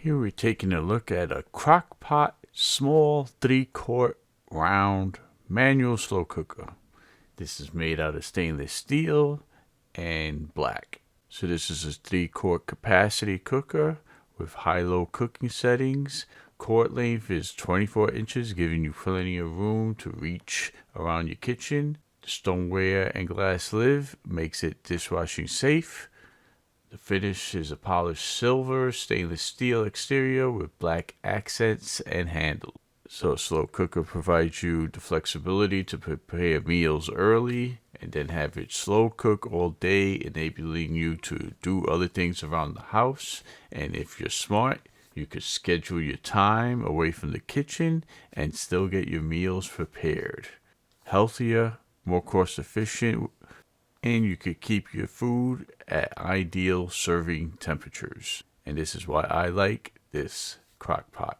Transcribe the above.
Here we're taking a look at a crock pot, small 3-quart round manual slow cooker. This is made out of stainless steel and black. So this is a 3-quart capacity cooker with high-low cooking settings. Quart length is 24 inches, giving you plenty of room to reach around your kitchen. The stoneware and glass lid makes it dishwashing safe. The finish is a polished silver stainless steel exterior with black accents and handle. So a slow cooker provides you the flexibility to prepare meals early and then have it slow cook all day, enabling you to do other things around the house. And if you're smart, you could schedule your time away from the kitchen and still get your meals prepared. Healthier, more cost efficient, and you could keep your food at ideal serving temperatures. And this is why I like this crock pot.